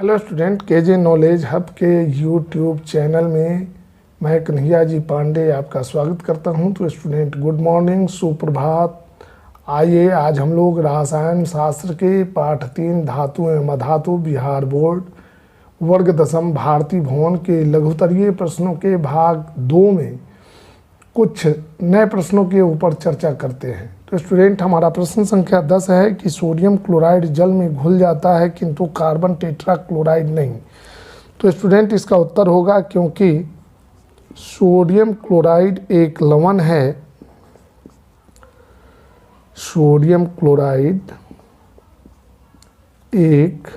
Hello student, KJ knowledge hub के YouTube channel में मैं कन्हैया जी पांडे आपका स्वागत करता हूं। तो स्टूडेंट गुड मॉर्निंग, सुप्रभात। आइए आज हम लोग रसायन शास्त्र के पाठ 3 धातु एवं अधातु बिहार बोर्ड वर्ग दशम भारतीय भवन के लघुत्तरीय प्रश्नों के भाग 2 में कुछ नए प्रश्नों के ऊपर चर्चा करते हैं। तो स्टूडेंट हमारा प्रश्न संख्या 10 है कि सोडियम क्लोराइड जल में घुल जाता है किंतु कार्बन टेट्रा क्लोराइड नहीं। तो स्टूडेंट इसका उत्तर होगा क्योंकि सोडियम क्लोराइड एक लवण है। सोडियम क्लोराइड एक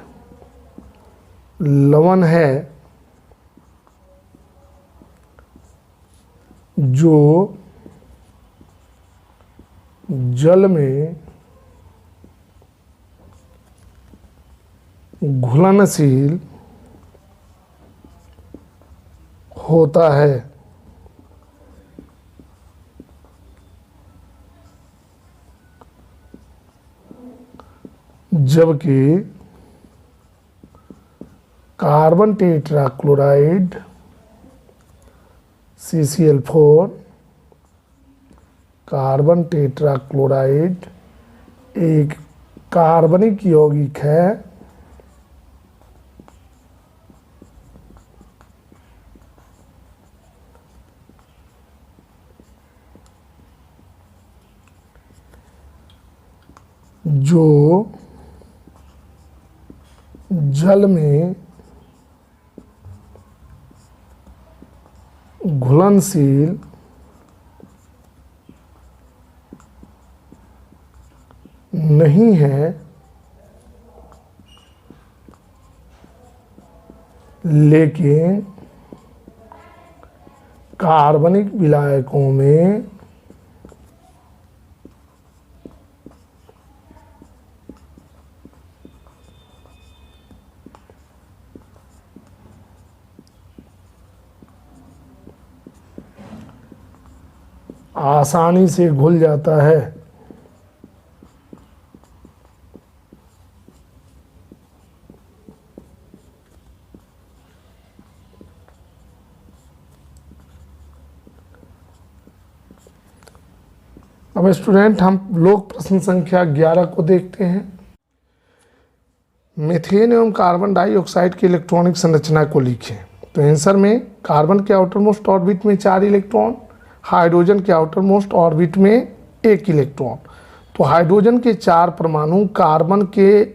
लवण है जो जल में घुलनशील होता है। जबकि carbon tetra chloride CCl4 carbon tetra chloride एक कार्बनिक यौगिक है जो जल में घुलनशील नहीं है, लेकिन कार्बनिक विलायकों में आसानी से घुल जाता है। अब स्टूडेंट हम लोग प्रश्न संख्या 11 को देखते हैं। मीथेन एवं कार्बन डाइऑक्साइड की इलेक्ट्रॉनिक संरचना को लिखें। तो आंसर में कार्बन के आउटर मोस्ट ऑर्बिट में 4 इलेक्ट्रॉन, हाइड्रोजन के आउटर मोस्ट ऑर्बिट में 1 इलेक्ट्रॉन। तो हाइड्रोजन के 4 परमाणु कार्बन के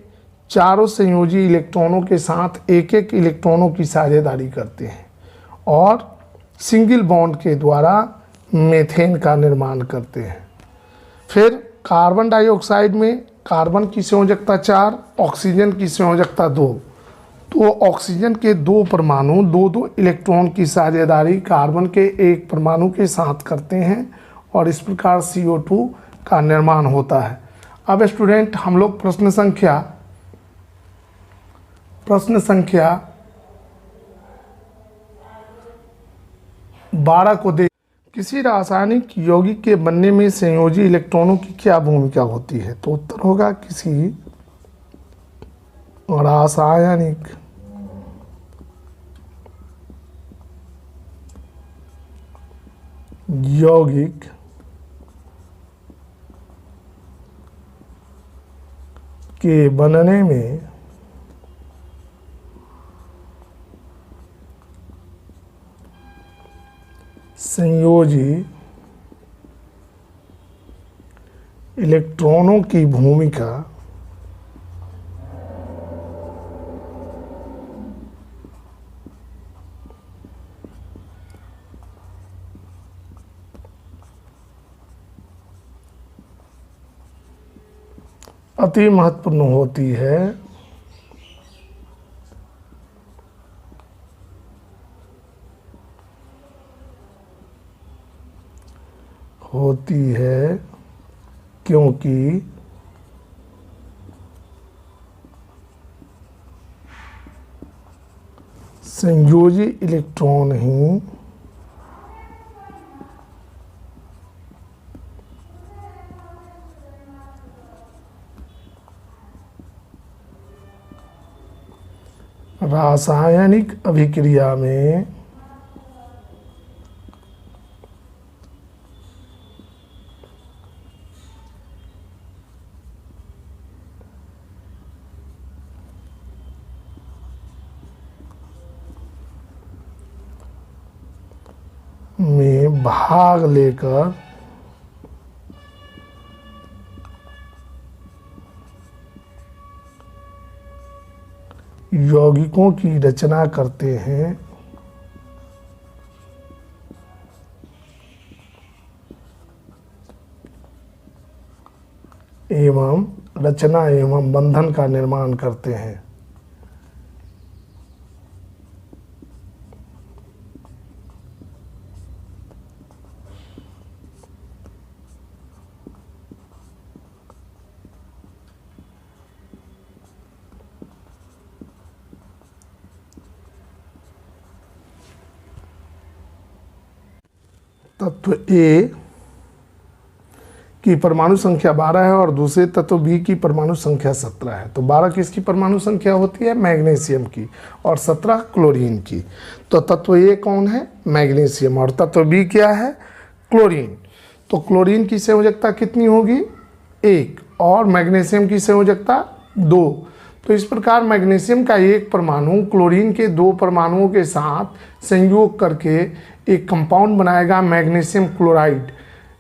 चारों संयोजी इलेक्ट्रॉनों के साथ एक एक इलेक्ट्रॉनों की साझेदारी करते हैं और सिंगल बॉन्ड के द्वारा मीथेन का निर्माण करते हैं। फिर कार्बन डाइऑक्साइड में कार्बन की संयोजकता 4, ऑक्सीजन की संयोजकता 2। तो ऑक्सीजन के 2 परमाणु 2-2 इलेक्ट्रॉन की साझेदारी कार्बन के 1 परमाणु के साथ करते हैं और इस प्रकार CO2 का निर्माण होता है। अब स्टूडेंट हम लोग प्रश्न संख्या 12 को देख। किसी रासायनिक यौगिक के बनने में संयोजी इलेक्ट्रॉनों की क्या भूमिका होती है? तो उत्तर होगा किसी रासायनिक यौगिक के बनने में संयोजी इलेक्ट्रॉनों की भूमिका अति महत्वपूर्ण होती है। क्योंकि संयोजी इलेक्ट्रॉन ही रासायनिक अभिक्रिया में भाग लेकर यौगिकों की रचना करते हैं एवं रचना एवं बंधन का निर्माण करते हैं। तत्व ए की परमाणु संख्या 12 है और दूसरे तत्व बी की परमाणु संख्या 17 है। तो 12 किसकी परमाणु संख्या होती है? मैग्नीशियम की, और 17 क्लोरीन की। तो तत्व ए कौन है? मैग्नीशियम। और तत्व बी क्या है? क्लोरीन। तो क्लोरीन की संयोजकता कितनी होगी? 1, और मैग्नीशियम की संयोजकता 2। तो इस प्रकार मैग्नीशियम का एक परमाणु क्लोरीन के 2 परमाणुओं के साथ संयोग करके एक कंपाउंड बनाएगा मैग्नीशियम क्लोराइड,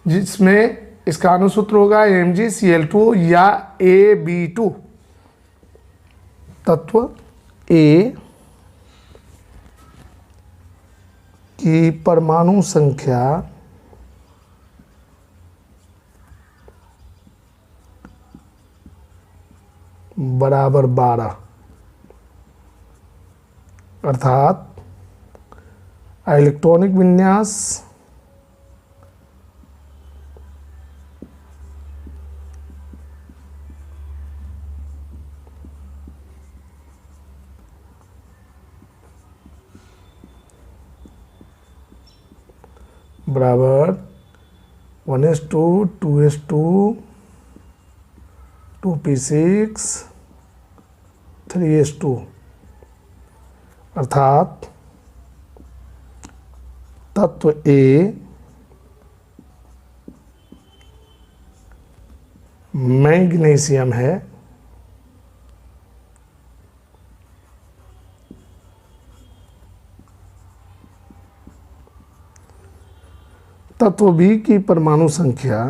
जिसमें इसका अणुसूत्र होगा MgCl2 या AB2। तत्व ए की परमाणु संख्या बराबर 12, अर्थात इलेक्ट्रॉनिक विन्यास बराबर 1s2 2s2 2p6 3s2, अर्थात तत्व ए मैग्नीशियम है, तत्व बी की परमाणु संख्या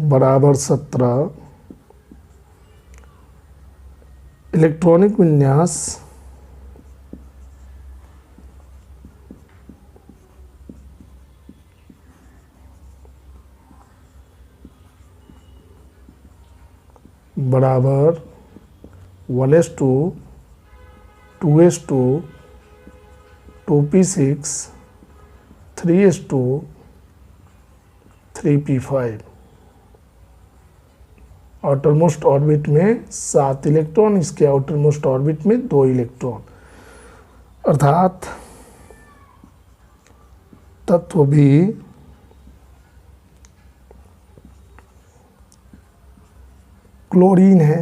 बराबर 17, इलेक्ट्रॉनिक विन्यास बराबर 1s2 2s2 2p6 3s2 3p5। Outermost orbit में 7 इलेक्ट्रॉन, इसके आउटरमोस्ट ऑर्बिट में 2 इलेक्ट्रॉन, अर्थात तत्व भी क्लोरीन है।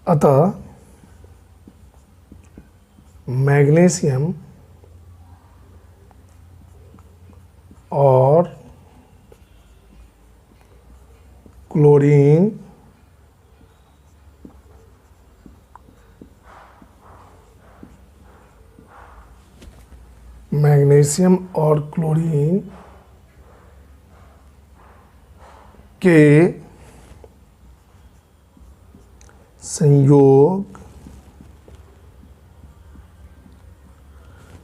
अतः मैग्नीशियम और क्लोरीन मैग्नीशियम और क्लोरीन के संयोग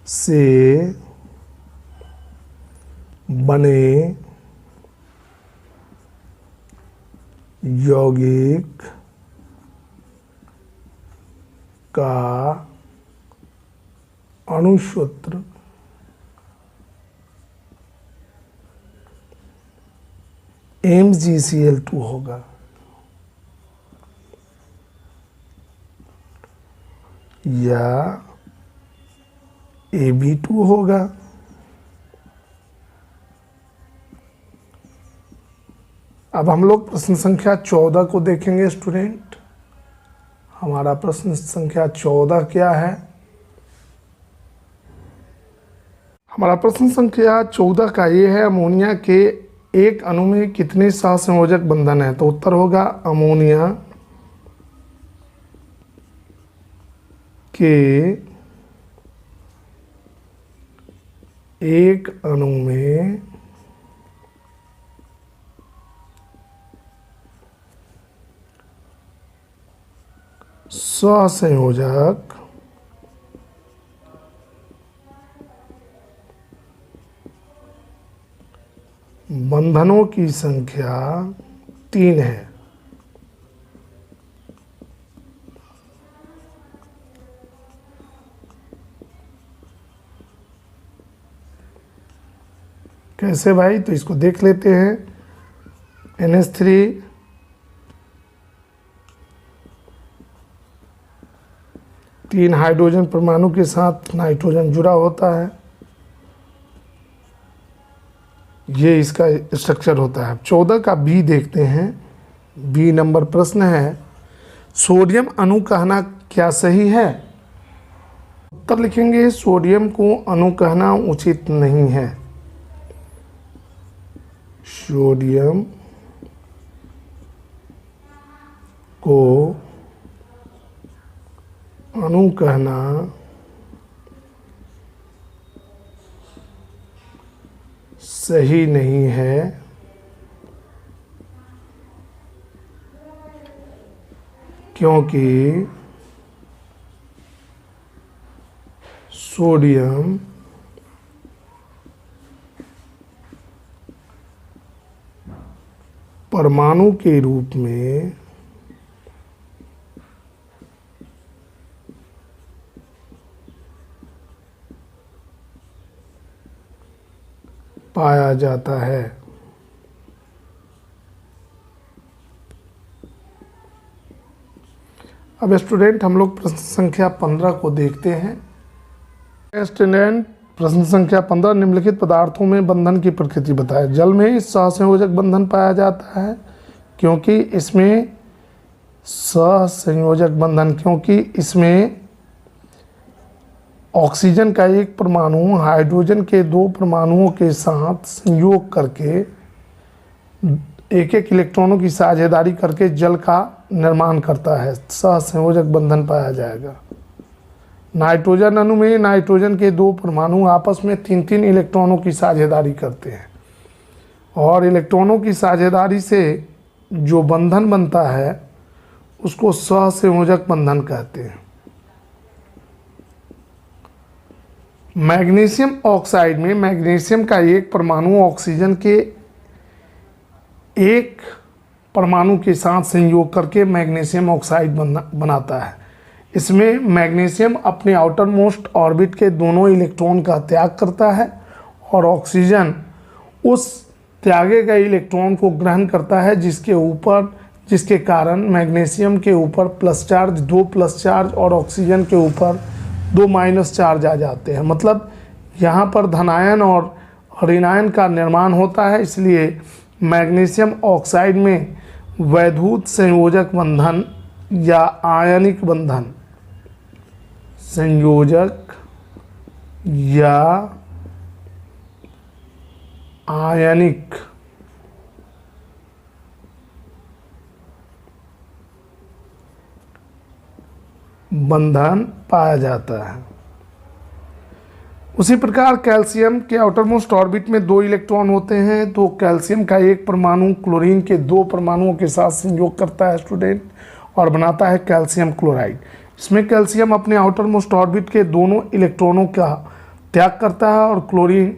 से बने यौगिक का अणुसूत्र MgCl2 होगा। या Ab2 होगा। अब हम लोग प्रश्न संख्या 14 को देखेंगे स्टूडेंट। हमारा प्रश्न संख्या 14 क्या है? हमारा प्रश्न संख्या 14 का ये है, अमोनिया के एक अणु में कितने सहसंयोजक बंधन है? तो उत्तर होगा अमोनिया के एक अणु में सहसंयोजक बंधनों की संख्या 3 है। कैसे भाई? तो इसको देख लेते हैं। NH3 3 हाइड्रोजन परमाणु के साथ नाइट्रोजन जुड़ा होता है, ये इसका स्ट्रक्चर होता है। 14 का बी देखते हैं। बी नंबर प्रश्न है, सोडियम अणु कहना क्या सही है? उत्तर लिखेंगे, सोडियम को अणु कहना उचित नहीं है। सोडियम को अणु कहना सही नहीं है, क्योंकि सोडियम परमाणु के रूप में पाया जाता है। अब स्टूडेंट हम लोग प्रश्न संख्या 15 को देखते हैं। स्टूडेंट प्रश्न संख्या 15, निम्नलिखित पदार्थों में बंधन की प्रकृति बताएं। जल में सहसंयोजक बंधन पाया जाता है क्योंकि इसमें सहसंयोजक बंधन क्योंकि इसमें ऑक्सीजन का एक परमाणु हाइड्रोजन के 2 परमाणुओं के साथ संयोग करके एक एक इलेक्ट्रॉनों की साझेदारी करके जल का निर्माण करता है, सहसंयोजक बंधन पाया जाएगा। नाइट्रोजन अणु में नाइट्रोजन के 2 परमाणु आपस में 3-3 इलेक्ट्रॉनों की साझेदारी करते हैं और इलेक्ट्रॉनों की साझेदारी से जो बंधन बनता है उसको सहसंयोजक बंधन कहते हैं। मैग्नीशियम ऑक्साइड में मैग्नीशियम का एक परमाणु ऑक्सीजन के एक परमाणु के साथ संयोग करके मैग्नीशियम ऑक्साइड बनाता है। इसमें मैग्नीशियम अपने आउटर मोस्ट ऑर्बिट के दोनों इलेक्ट्रॉन का त्याग करता है और ऑक्सीजन उस त्यागे गए इलेक्ट्रॉन को ग्रहण करता है, जिसके कारण मैग्नीशियम के ऊपर प्लस चार्ज 2 प्लस चार्ज और ऑक्सीजन के ऊपर 2 माइनस चार्ज आ जाते हैं। मतलब यहाँ पर धनायन और ऋणायन का निर्माण होता है। इसलिए मैग्नीशियम ऑक्साइड में वैद्युत संयोजक बंधन या आयनिक बंधन, संयोजक या आयनिक बंधन पाया जाता है। उसी प्रकार कैल्शियम के आउटरमोस्ट ऑर्बिट में 2 इलेक्ट्रॉन होते हैं, तो कैल्शियम का एक परमाणु क्लोरीन के 2 परमाणुओं के साथ संयोग करता है स्टूडेंट और बनाता है कैल्शियम क्लोराइड। इसमें कैल्शियम अपने आउटरमोस्ट ऑर्बिट के दोनों इलेक्ट्रॉनों का त्याग करता है और क्लोरीन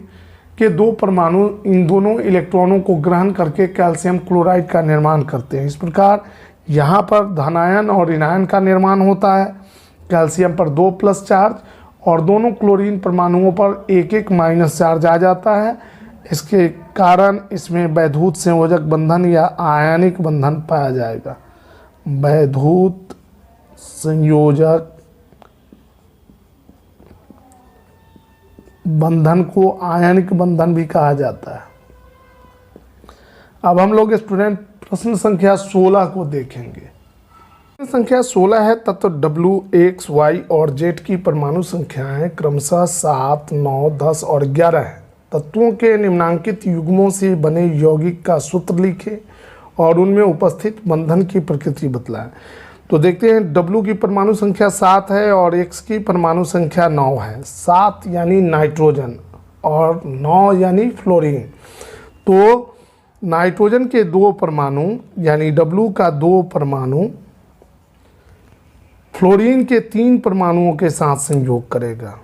के 2 परमाणु इन दोनों इलेक्ट्रॉनों को ग्रहण करके कैल्शियम क्लोराइड का निर्माण करते हैं। इस प्रकार यहाँ पर धनायन और ऋणायन का निर्माण होता है। कैल्शियम पर 2 प्लस चार्ज और दोनों क्लोरीन परमाणुओं पर 1-1 माइनस चार्ज आ जाता है। इसके कारण इसमें वैद्युत संयोजक बंधन या आयनिक बंधन पाया जाएगा। वैद्युत संयोजक बंधन को आयनिक बंधन भी कहा जाता है। अब हम लोग स्टूडेंट प्रश्न संख्या 16 को देखेंगे। प्रश्न संख्या 16 है, तत्व W, X, Y और Z की परमाणु संख्याएं क्रमशः 7, 9, 10 और 11 है। तत्वों के निम्नांकित युग्मों से बने यौगिक का सूत्र लिखें और उनमें उपस्थित बंधन की प्रकृति बतलाएं। तो देखते हैं, W की परमाणु संख्या 7 है और X की परमाणु संख्या 9 है। 7 यानी नाइट्रोजन और 9 यानी फ्लोरीन। तो नाइट्रोजन के 2 परमाणु यानी W का 2 परमाणु फ्लोरीन के 3 परमाणुओं के साथ संयोग करेगा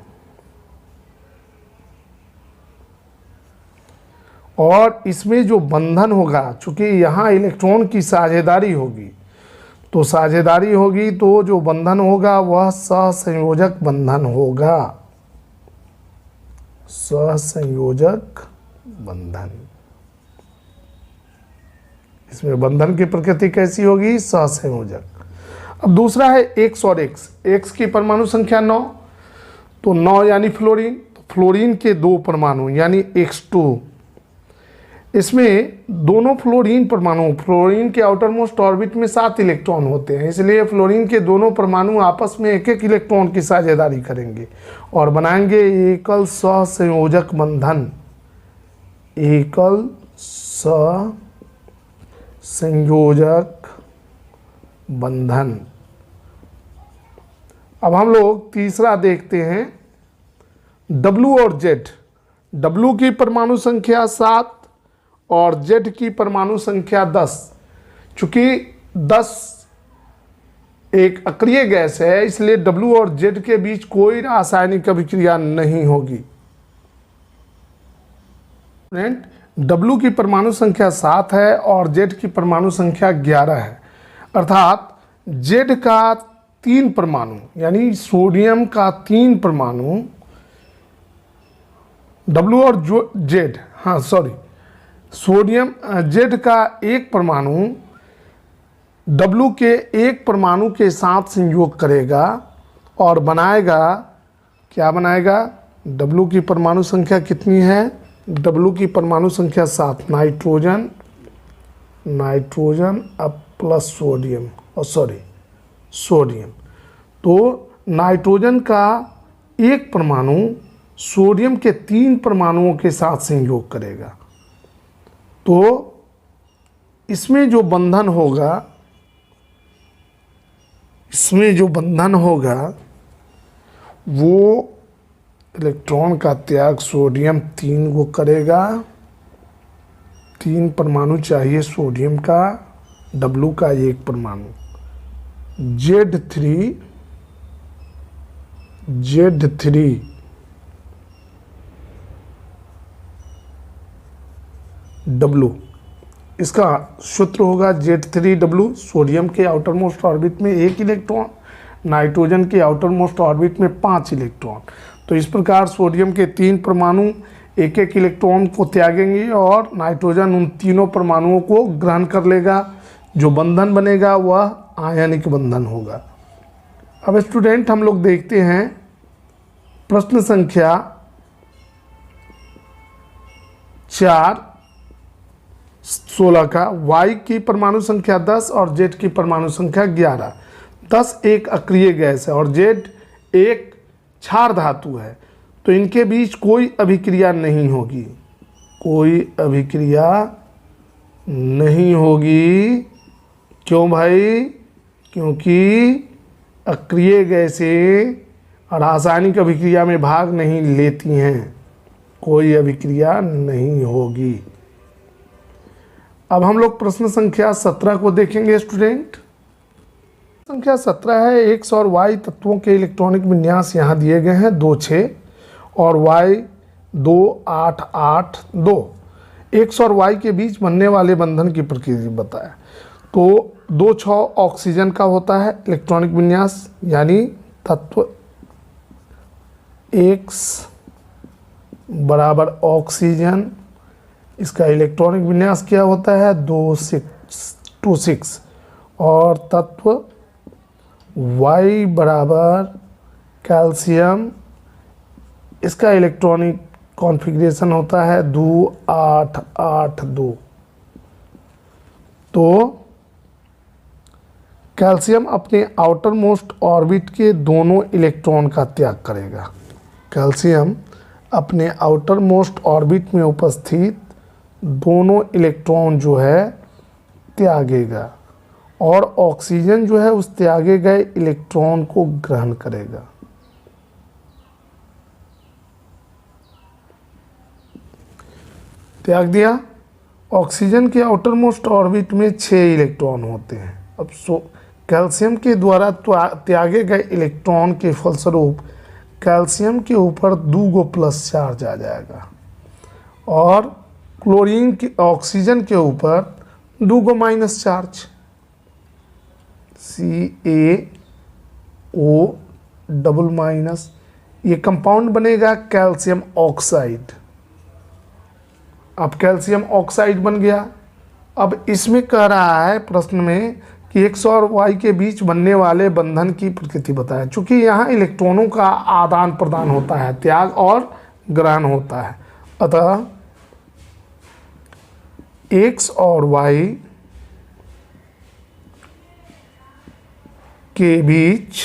और इसमें जो बंधन होगा, चूंकि यहाँ इलेक्ट्रॉन की साझेदारी होगी, तो साझेदारी होगी तो जो बंधन होगा वह सहसंयोजक बंधन होगा। सहसंयोजक बंधन, इसमें बंधन की प्रकृति कैसी होगी? सहसंयोजक। अब दूसरा है X और X। X की परमाणु संख्या 9, तो 9 यानी फ्लोरीन। तो फ्लोरीन के 2 परमाणु यानी X2, इसमें दोनों फ्लोरीन परमाणु, फ्लोरीन के आउटर मोस्ट ऑर्बिट में 7 इलेक्ट्रॉन होते हैं, इसलिए फ्लोरीन के दोनों परमाणु आपस में एक एक इलेक्ट्रॉन की साझेदारी करेंगे और बनाएंगे एकल सहसंयोजक बंधन। एकल सहसंयोजक बंधन। अब हम लोग तीसरा देखते हैं, W और Z। W की परमाणु संख्या 7 और Z की परमाणु संख्या 10। चूंकि 10 एक अक्रिय गैस है, इसलिए W और Z के बीच कोई रासायनिक अभिक्रिया नहीं होगी। W की परमाणु संख्या 7 है और Z की परमाणु संख्या 11 है, अर्थात Z का 3 परमाणु यानी सोडियम का 3 परमाणु W और Z, हाँ सॉरी, सोडियम Z का 1 परमाणु W के 1 परमाणु के साथ संयोग करेगा और बनाएगा, क्या बनाएगा? W की परमाणु संख्या कितनी है? W की परमाणु संख्या 7, नाइट्रोजन, नाइट्रोजन अब प्लस सोडियम, और सॉरी सोडियम। तो नाइट्रोजन का 1 परमाणु सोडियम के 3 परमाणुओं के साथ संयोग करेगा, तो इसमें जो बंधन होगा, इसमें जो बंधन होगा वो इलेक्ट्रॉन का त्याग सोडियम 3 को करेगा। 3 परमाणु चाहिए सोडियम का, W का 1 परमाणु, Z3 W, इसका सूत्र होगा Z3W। सोडियम के आउटर मोस्ट ऑर्बिट में 1 इलेक्ट्रॉन, नाइट्रोजन के आउटर मोस्ट ऑर्बिट में 5 इलेक्ट्रॉन। तो इस प्रकार सोडियम के 3 परमाणु एक एक इलेक्ट्रॉन को त्यागेंगे और नाइट्रोजन उन तीनों परमाणुओं को ग्रहण कर लेगा। जो बंधन बनेगा वह आयनिक बंधन होगा। अब स्टूडेंट हम लोग देखते हैं प्रश्न संख्या 4 16 का। Y की परमाणु संख्या 10 और Z की परमाणु संख्या 11। 10 एक अक्रिय गैस है और Z एक क्षार धातु है, तो इनके बीच कोई अभिक्रिया नहीं होगी, कोई अभिक्रिया नहीं होगी। क्यों भाई? क्योंकि अक्रिय गैसें रासायनिक अभिक्रिया में भाग नहीं लेती हैं, कोई अभिक्रिया नहीं होगी। अब हम लोग प्रश्न संख्या 17 को देखेंगे स्टूडेंट। संख्या 17 है, X और Y तत्वों के इलेक्ट्रॉनिक विन्यास यहाँ दिए गए हैं 2, 6 और Y 2, 8, 8, 2। X और Y के बीच बनने वाले बंधन की प्रकृति बताए। तो 2, 6 ऑक्सीजन का होता है इलेक्ट्रॉनिक विन्यास, यानी तत्व X बराबर ऑक्सीजन, इसका इलेक्ट्रॉनिक विन्यास क्या होता है? 2, 6। और तत्व Y बराबर कैल्शियम इसका इलेक्ट्रॉनिक कॉन्फ़िगरेशन होता है 2882। तो कैल्शियम अपने आउटर मोस्ट ऑर्बिट के दोनों इलेक्ट्रॉन का त्याग करेगा। कैल्शियम अपने आउटर मोस्ट ऑर्बिट में उपस्थित दोनों इलेक्ट्रॉन जो है त्यागेगा और ऑक्सीजन जो है उस त्यागे गए इलेक्ट्रॉन को ग्रहण करेगा। त्याग दिया। ऑक्सीजन के आउटर मोस्ट ऑर्बिट में 6 इलेक्ट्रॉन होते हैं। अब कैल्शियम के द्वारा त्यागे गए इलेक्ट्रॉन के फलस्वरूप कैल्शियम के ऊपर 2 प्लस चार्ज आ जाएगा और क्लोरीन के ऑक्सीजन के ऊपर 2 minus charge, CaO double minus, ये कंपाउंड बनेगा कैल्शियम ऑक्साइड। अब कैल्शियम ऑक्साइड बन गया। अब इसमें कह रहा है प्रश्न में कि X और Y के बीच बनने वाले बंधन की प्रकृति बताएं। चूंकि यहाँ इलेक्ट्रॉनों का आदान प्रदान होता है, त्याग और ग्रहण होता है, अतः X और Y के बीच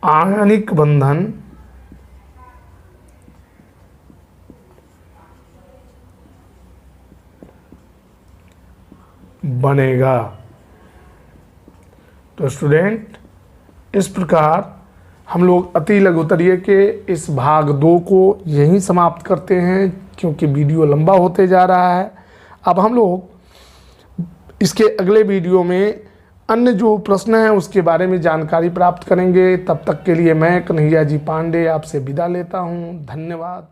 आणविक बंधन बनेगा। तो स्टूडेंट, इस प्रकार हम लोग अति लघुत्तरीय के इस भाग 2 को यहीं समाप्त करते हैं, क्योंकि वीडियो लंबा होते जा रहा है। अब हम लोग इसके अगले वीडियो में अन्य जो प्रश्न हैं उसके बारे में जानकारी प्राप्त करेंगे। तब तक के लिए मैं कन्हैया जी पांडे आपसे विदा लेता हूं। धन्यवाद।